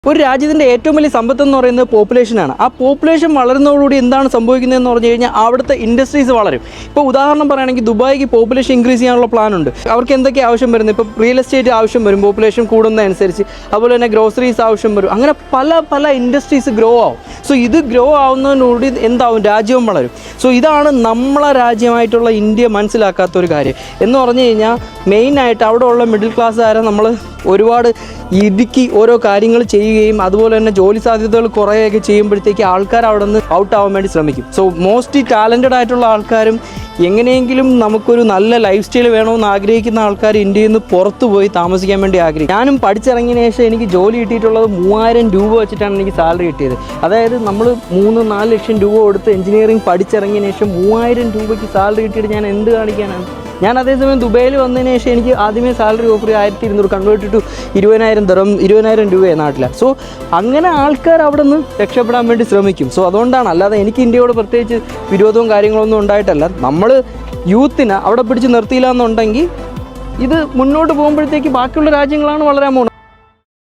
ഒരു രാജ്യത്തിൻ്റെ ഏറ്റവും വലിയ സമ്പത്ത് എന്ന് പറയുന്നത് പോപ്പുലേഷനാണ്. ആ പോപ്പുലേഷൻ വളരുന്നതോടുകൂടി എന്താണ് സംഭവിക്കുന്നതെന്ന് പറഞ്ഞു കഴിഞ്ഞാൽ അവിടുത്തെ ഇൻഡസ്ട്രീസ് വളരും. ഇപ്പോൾ ഉദാഹരണം പറയുകയാണെങ്കിൽ ദുബായിക്ക് പോപ്പുലേഷൻ ഇൻക്രീസ് ചെയ്യാനുള്ള പ്ലാനുണ്ട്. അവർക്ക് എന്തൊക്കെ ആവശ്യം വരുന്നത്, ഇപ്പോൾ റിയൽ എസ്റ്റേറ്റ് ആവശ്യം വരും പോപ്പുലേഷൻ കൂടുന്നതനുസരിച്ച്, അതുപോലെ തന്നെ ഗ്രോസറീസ് ആവശ്യം വരും. അങ്ങനെ പല ഇൻഡസ്ട്രീസ് ഗ്രോ ആവും. സോ ഇത് ഗ്രോ ആവുന്നതിനോട് എന്താവും, രാജ്യവും വളരും. സോ ഇതാണ് നമ്മളെ രാജ്യമായിട്ടുള്ള ഇന്ത്യ മനസ്സിലാക്കാത്തൊരു കാര്യം എന്ന് പറഞ്ഞു കഴിഞ്ഞാൽ. മെയിനായിട്ട് അവിടെ ഉള്ള മിഡിൽ ക്ലാസ്സുകാരെ നമ്മൾ ഒരുപാട് ഇടുക്കി ഓരോ കാര്യങ്ങൾ ചെയ്യുകയും അതുപോലെ തന്നെ ജോലി സാധ്യതകൾ കുറേയൊക്കെ ചെയ്യുമ്പോഴത്തേക്ക് ആൾക്കാർ അവിടെ നിന്ന് ഔട്ട് ആവാൻ വേണ്ടി ശ്രമിക്കും. സോ മോസ്റ്റ് ടാലൻറ്റഡ് ആയിട്ടുള്ള ആൾക്കാരും എങ്ങനെയെങ്കിലും നമുക്കൊരു നല്ല ലൈഫ് സ്റ്റൈൽ വേണമെന്ന് ആഗ്രഹിക്കുന്ന ആൾക്കാർ ഇന്ത്യയിൽ നിന്ന് പുറത്തു പോയി താമസിക്കാൻ വേണ്ടി ആഗ്രഹിക്കും. ഞാനും പഠിച്ചിറങ്ങിയതിന് ശേഷം എനിക്ക് ജോലി കിട്ടിയിട്ടുള്ളത് 3000 രൂപ വെച്ചിട്ടാണ് എനിക്ക് സാലറി കിട്ടിയത്. അതായത് നമ്മൾ 3-4 ലക്ഷം രൂപ കൊടുത്ത് എഞ്ചിനീയറിംഗ് പഠിച്ചിറങ്ങിയതിന് ശേഷം 3000 രൂപയ്ക്ക് സാലറി കിട്ടിയിട്ട് ഞാൻ എന്ത് കാണിക്കാനാണ്? ഞാൻ അതേസമയം ദുബൈയിൽ വന്നതിന് ശേഷം എനിക്ക് ആദ്യമേ സാലറി ഓഫർ 1200 കൺവേർട്ട് ടു 20,000 രൂപയാണ് നാട്ടിലാണ്. സോ അങ്ങനെ ആൾക്കാർ അവിടെ നിന്ന് രക്ഷപ്പെടാൻ വേണ്ടി ശ്രമിക്കും. സോ അതുകൊണ്ടാണ്, അല്ലാതെ എനിക്ക് ഇന്ത്യയോട് പ്രത്യേകിച്ച് വിരോധവും കാര്യങ്ങളൊന്നും ഉണ്ടായിട്ടല്ല. നമ്മൾ യൂത്തിനെ അവിടെ പിടിച്ച് നിർത്തിയില്ല എന്നുണ്ടെങ്കിൽ ഇത് മുന്നോട്ട് പോകുമ്പോഴത്തേക്ക് ബാക്കിയുള്ള രാജ്യങ്ങളാണ് വളരാൻ പോകുന്നത്.